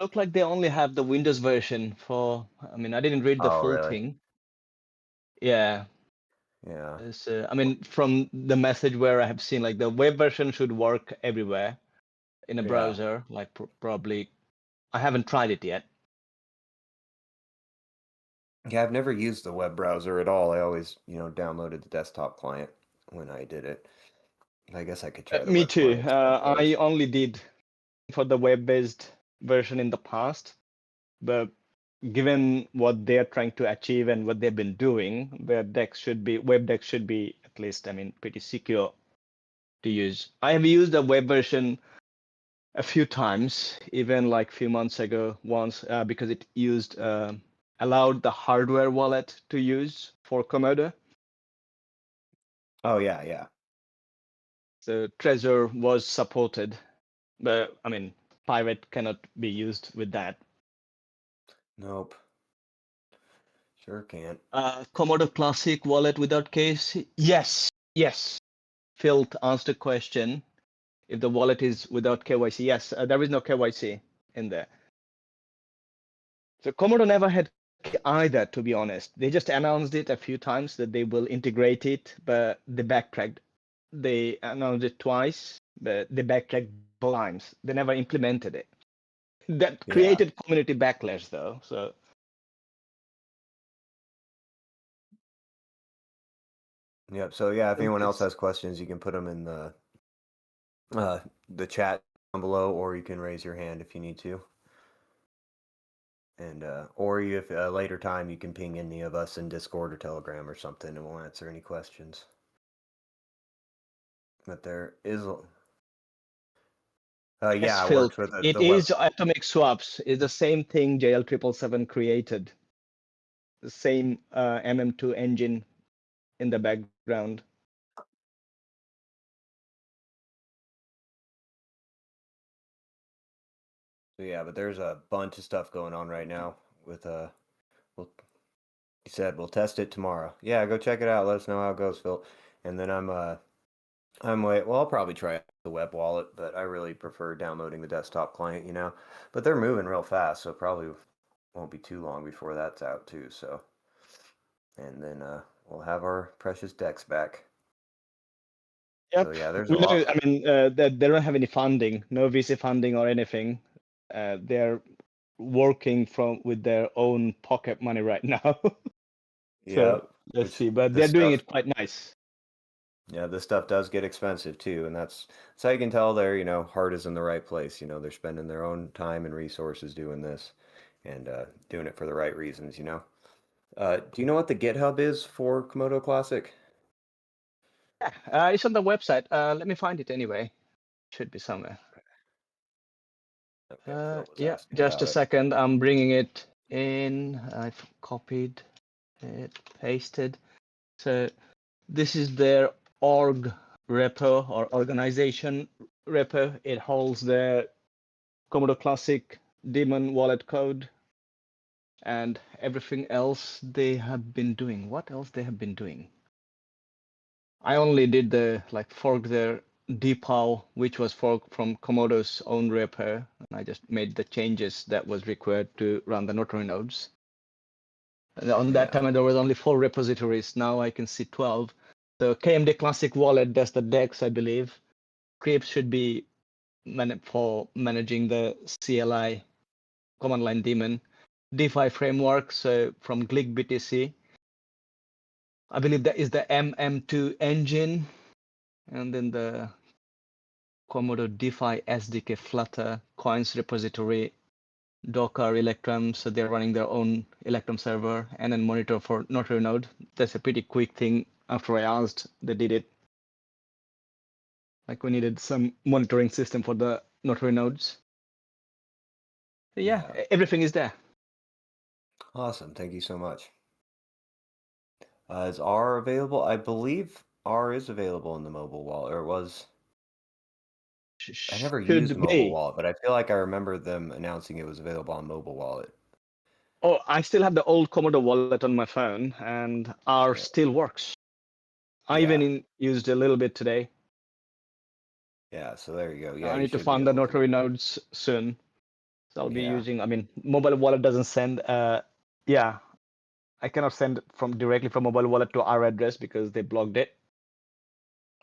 Look like they only have the Windows version for. I didn't read the
oh
full
really?
thing. Yeah.
Yeah.
From the message where I have seen, the web version should work everywhere in a
Yeah.
browser. Probably, I haven't tried it yet.
Yeah, I've never used the web browser at all. I always, downloaded the desktop client when I did it. I guess I could try the
Me
web
too.
client stuff
I
first.
only did for the web-based version in the past, but given what they're trying to achieve and what they've been doing, web deck should be at least, I mean, pretty secure to use. I have used the web version a few times, even like a few months ago once, because it used allowed the hardware wallet to use for Komodo.
Oh yeah, yeah.
So Trezor was supported, but I mean, Pirate cannot be used with that.
Nope. Sure can't.
Komodo Classic wallet without case? Yes, yes. Phil asked a question. If the wallet is without KYC, yes, there is no KYC in there. So Komodo never had either, to be honest. They just announced it a few times that they will integrate it, but they backtracked. They announced it twice, but they backtracked times. They never implemented it. That
Yeah.
created community backlash, though. So
Yep. So yeah, if anyone else
this-
has questions, you can put them in the chat down below, or you can raise your hand if you need to. And or if a later time you can ping any of us in Discord or Telegram or something, and we'll answer any questions. But there is, yeah,
yes,
it
Phil,
works with
it
the web.
is atomic swaps. It's the same thing JL777 created. The same MM2 engine in the background.
So yeah, but there's a bunch of stuff going on right now with well, he said we'll test it tomorrow. Yeah, go check it out. Let us know how it goes, Phil. And then I'll probably try the web wallet, but I really prefer downloading the desktop client, you know. But they're moving real fast, so probably won't be too long before that's out too. So, and then we'll have our precious decks back.
Yep.
So yeah, there's
We
a
know,
lot.
I mean, they don't have any funding, no VC funding or anything. They're working with their own pocket money right now.
Yeah,
So let's
which
see, but they're
this
doing
stuff,
it quite nice.
yeah, this stuff does get expensive too, and that's how you can tell their, heart is in the right place. You know, they're spending their own time and resources doing this, and doing it for the right reasons. You know. Do you know what the GitHub is for Komodo Classic?
Yeah, it's on the website. Let me find it anyway. Should be somewhere.
Okay, Phil was
Yeah,
asking
just a
about it.
second. I'm bringing it in. I've copied it, pasted. So this is their org repo or organization repo. It holds their Komodo Classic daemon wallet code and everything else they have been doing. What else they have been doing? I only did the fork their dpow, which was forked from Komodo's own repo, and I just made the changes that was required to run the notary nodes. And on that time, there was only 4 repositories. Now I can see 12. So KMD Classic Wallet does the DEX, I believe. Creeps should be for managing the CLI command line daemon. DeFi framework, so from Glick BTC. I believe that is the MM2 engine, and then the Komodo DeFi SDK Flutter coins repository, Docker Electrum, so they're running their own Electrum server, and then monitor for notary node. That's a pretty quick thing. After I asked, they did it. Like we needed some monitoring system for the notary nodes. So yeah, everything is there.
Awesome. Thank you so much. Is R available? I believe R is available in the mobile wallet, or it was. I never used
Should
mobile
be.
wallet, but I feel like I remember them announcing it was available on mobile wallet.
Oh, I still have the old Komodo wallet on my phone, and R
Yeah.
still works. I
Yeah.
even used a little bit today.
Yeah, so there you go. Yeah,
I
you
need to
should be
find the
able to.
notary nodes soon. So I'll be
Yeah.
using, I mean, mobile wallet doesn't send, yeah, I cannot send directly from mobile wallet to our address because they blocked it.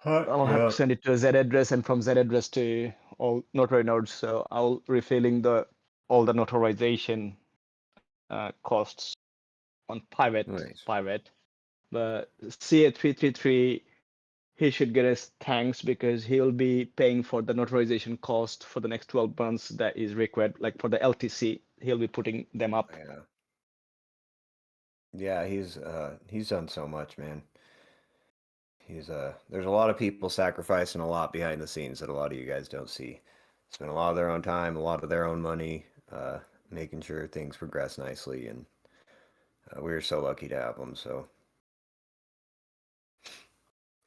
I'll have to send it to a Z address and from Z address to all notary nodes. So I'll refilling all the notarization costs on Pirate.
Nice.
But CA333, he should get his thanks because he'll be paying for the notarization cost for the next 12 months that is required. Like for the LTC, he'll be putting them up.
Yeah. Yeah, he's done so much, man. There's a lot of people sacrificing a lot behind the scenes that a lot of you guys don't see. Spend a lot of their own time, a lot of their own money, making sure things progress nicely, and we're so lucky to have them. So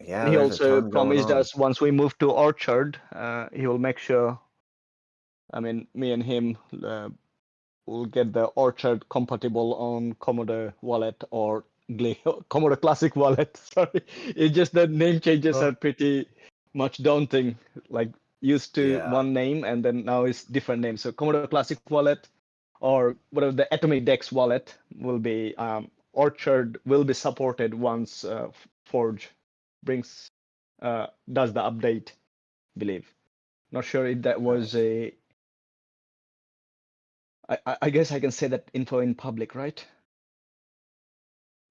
And
yeah,
he
there's a
also
ton going
promised
on.
us once we move to Orchard, he will make sure. I mean, me and him will get the Orchard compatible on Commodore Wallet or Commodore Classic Wallet. Sorry, it's just the name changes
Oh.
are pretty much daunting. Like used to
Yeah,
one name and then now it's different name. So Commodore Classic Wallet or whatever the Atomic Dex wallet will be. Orchard will be supported once Forge brings does the update. Believe. Not sure if that was
nice.
a. I guess I can say that info in public, right?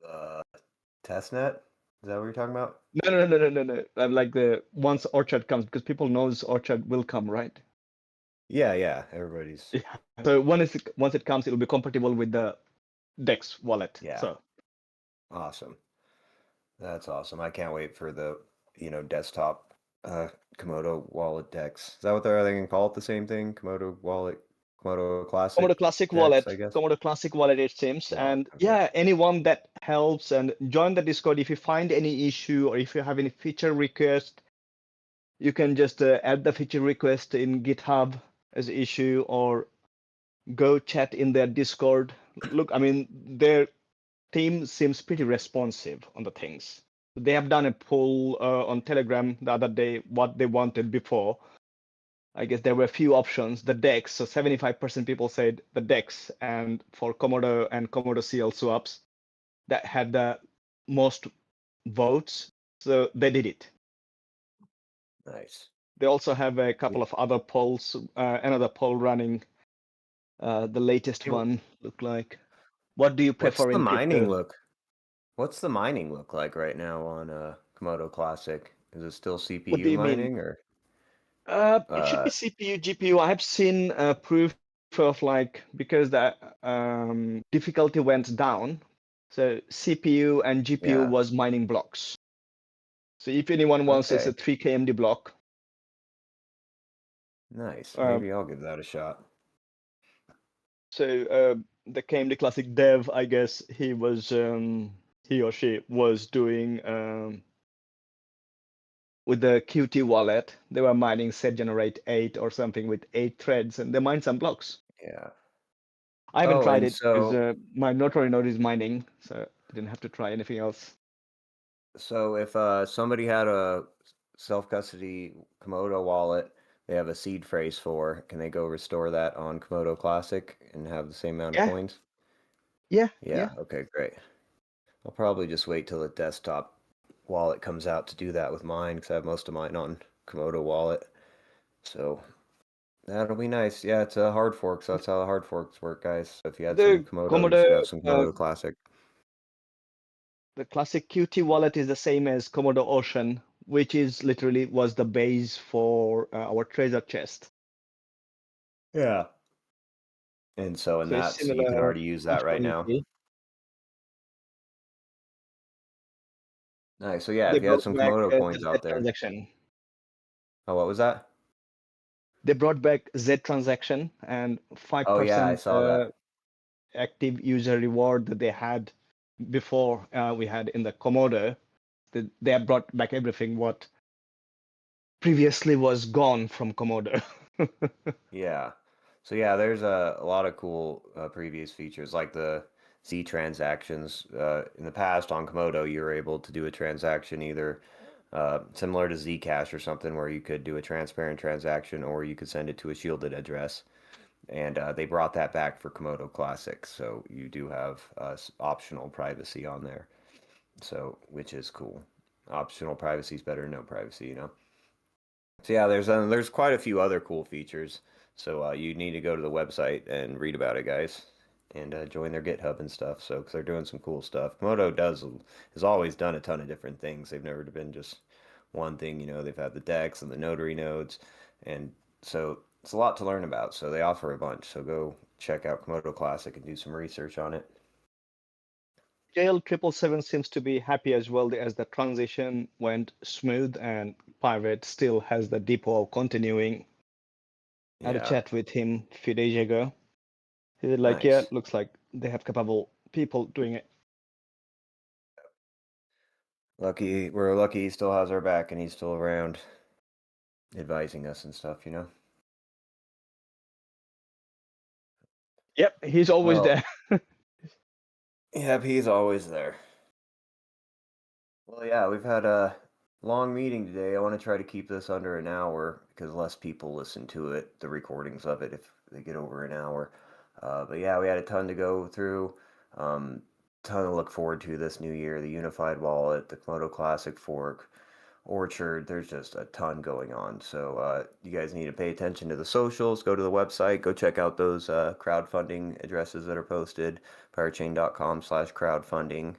Uh, Testnet? Is that what you're talking about?
No. I'm like the once Orchard comes because people knows Orchard will come, right?
Yeah, yeah. Everybody's.
Yeah. So once it comes, it will be compatible with the Dex wallet.
Yeah,
So
awesome. That's awesome. I can't wait for the, desktop Komodo wallet decks. Is that what they're they can call it the same thing? Komodo wallet, Komodo
Commodore
Classic
Classic
decks, I
Wallet,
guess.
Commodore Classic Wallet, it seems.
Wallet.
And
Okay.
yeah, anyone that helps and join the Discord if you find any issue or if you have any feature request, you can just add the feature request in GitHub as issue or go chat in their Discord. Look, I mean, their team seems pretty responsive on the things. They have done a poll on Telegram the other day, what they wanted before. I guess there were a few options. The DEX, so 75% people said the DEX, and for Commodore and Commodore CL swaps, that had the most votes, so they did it.
Nice.
They also have a couple of other polls, another poll running. The latest
Hey,
one look like. What do you
What's
prefer
the
in
mining
crypto?
look? What's the mining look like right now on Komodo Classic? Is it still
What do
CPU
you mean?
mining or
It should
uh
be CPU, GPU. I have seen proof of like because the difficulty went down, so CPU and GPU
yeah.
was mining blocks. So if anyone wants, it's a
Okay.
3K MD block.
Nice.
Uh,
Maybe I'll give that a shot.
so the KMD Classic dev, I guess he or she was doing with the Qt wallet. They were mining set generate 8 or something with 8 threads, and they mined some blocks.
Yeah.
I haven't
Oh,
tried
and
it because
so
my notary node is mining, so I didn't have to try anything else.
So if somebody had a self-custody Komodo wallet, they have a seed phrase for, can they go restore that on Komodo Classic and have the same amount of
Yeah,
coins?
yeah.
Yeah, okay, great. I'll probably just wait till the desktop wallet comes out to do that with mine because I have most of mine on Komodo wallet. So that'll be nice. Yeah, it's a hard fork, so that's how the hard forks work, guys. So if you had some
The
Komodo, you
Commodore,
should have some
uh,
Komodo Classic.
the classic Qt wallet is the same as Commodore Ocean, which is literally was the base for our treasure chest.
Yeah. And so in
So it's
that, so you can
similar
already use that right now.
functionality.
Nice. So yeah,
They
if you had
brought
some
back
Komodo
the
coins
Z
out there.
transaction.
Oh, what was that?
They brought back Z transaction and
Oh yeah, I
5%
saw that.
active user reward that they had before we had in the Commodore. They have brought back everything what previously was gone from Commodore.
Yeah. So yeah, there's a lot of cool previous features like the Z transactions. In the past on Komodo, you were able to do a transaction either similar to Zcash or something where you could do a transparent transaction or you could send it to a shielded address. And they brought that back for Komodo Classic. So you do have optional privacy on there. So, which is cool. Optional privacy is better than no privacy. So yeah, there's quite a few other cool features. So you need to go to the website and read about it, guys, and join their GitHub and stuff. So because they're doing some cool stuff. Komodo has always done a ton of different things. They've never been just one thing. They've had the DEX and the notary nodes, and so it's a lot to learn about. So they offer a bunch. So go check out Komodo Classic and do some research on it.
JL777 seems to be happy as well as the transition went smooth, and Pirate still has the depot continuing. I had a
Yeah,
chat with him a few days ago. He said, like, yeah,
nice.
looks like they have capable people doing it.
We're lucky he still has our back and he's still around advising us and stuff, you know?
Yep, he's always
Well,
there.
yep, he's always there. Well, yeah, we've had a long meeting today. I want to try to keep this under an hour because less people listen to it, the recordings of it, if they get over an hour. But yeah, we had a ton to go through. Ton to look forward to this new year. The Unified Wallet, the Komodo Classic Fork, Orchard. There's just a ton going on. So you guys need to pay attention to the socials. Go to the website. Go check out those crowdfunding addresses that are posted. piratechain.com/crowdfunding.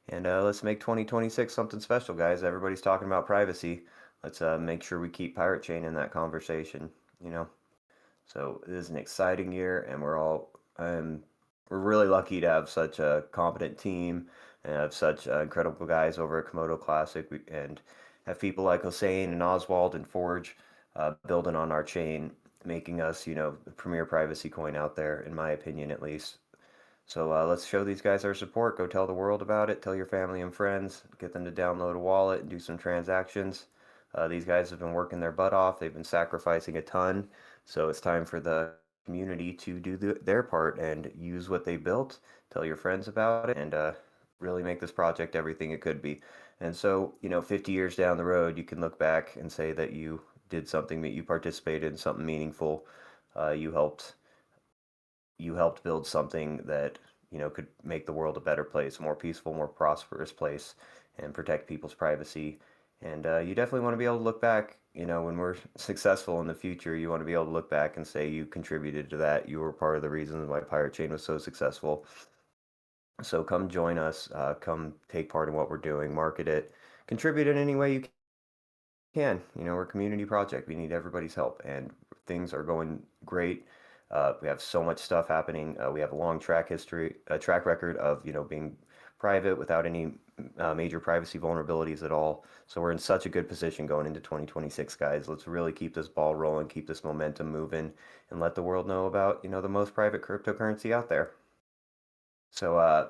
And let's make 2026 something special, guys. Everybody's talking about privacy. Let's make sure we keep Pirate Chain in that conversation, you know? So it is an exciting year, and we're really lucky to have such a competent team and have such incredible guys over at Komodo Classic, and have people like Hossein and Oswald and Forge building on our chain, making us, you know, the premier privacy coin out there, in my opinion, at least. So let's show these guys our support. Go tell the world about it. Tell your family and friends. Get them to download a wallet and do some transactions. These guys have been working their butt off. They've been sacrificing a ton. So it's time for the community to do their part and use what they built. Tell your friends about it and really make this project everything it could be. And so, you know, 50 years down the road, you can look back and say that you did something, that you participated in something meaningful. You helped build something that, you know, could make the world a better place, a more peaceful, more prosperous place, and protect people's privacy. And you definitely want to be able to look back, you know, when we're successful in the future, you want to be able to look back and say you contributed to that. You were part of the reason why Pirate Chain was so successful. So come join us, come take part in what we're doing, market it, contribute in any way you can. You know, we're a community project. We need everybody's help, and things are going great. We have so much stuff happening. We have a long track record of, you know, being private without any major privacy vulnerabilities at all. So we're in such a good position going into 2026, guys. Let's really keep this ball rolling, keep this momentum moving, and let the world know about, you know, the most private cryptocurrency out there. So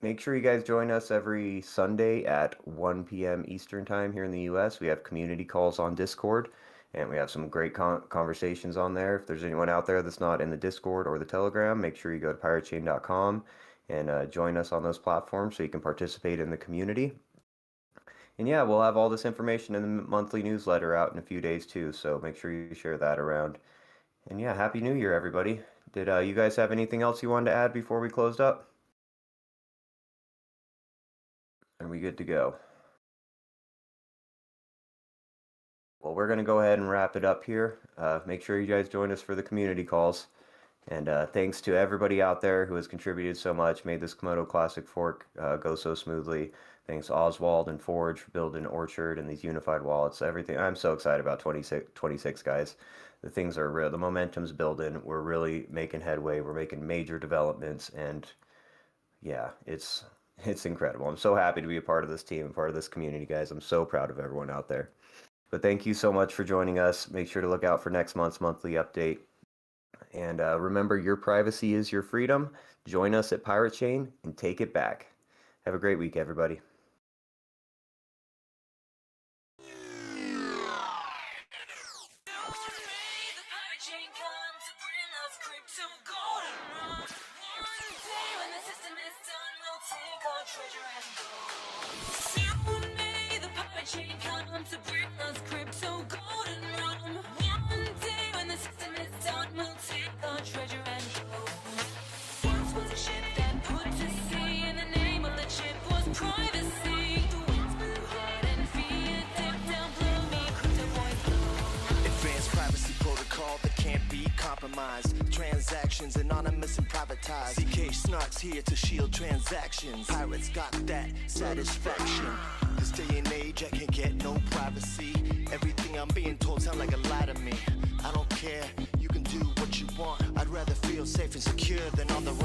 make sure you guys join us every Sunday at 1 p.m. Eastern time here in the US. We have community calls on Discord, and we have some great conversations on there. If there's anyone out there that's not in the Discord or the Telegram, make sure you go to piratechain.com and join us on those platforms so you can participate in the community. And yeah, we'll have all this information in the monthly newsletter out in a few days too, so make sure you share that around. And yeah, Happy New Year, everybody. Did you guys have anything else you wanted to add before we closed up? Are we good to go? Well, we're going to go ahead and wrap it up here. Make sure you guys join us for the community calls. And thanks to everybody out there who has contributed so much, made this Komodo Classic Fork go so smoothly. Thanks to Oswald and Forge for building Orchard and these unified wallets, everything. I'm so excited about 26, guys. The things are real. The momentum's building. We're really making headway. We're making major developments. And yeah, it's incredible. I'm so happy to be a part of this team, part of this community, guys. I'm so proud of everyone out there. But thank you so much for joining us. Make sure to look out for next month's monthly update. And remember, your privacy is your freedom. Join us at Pirate Chain and take it back. Have a great week, everybody.
Advanced privacy protocol that can't be compromised. Transactions anonymous and privatized. zk-SNARKs here to shield transactions. Pirates got that satisfaction. This day and age I can't get no privacy. Everything I'm being told sound like a lie to me. I don't care, you can do what you want. I'd rather feel safe and secure than on the run.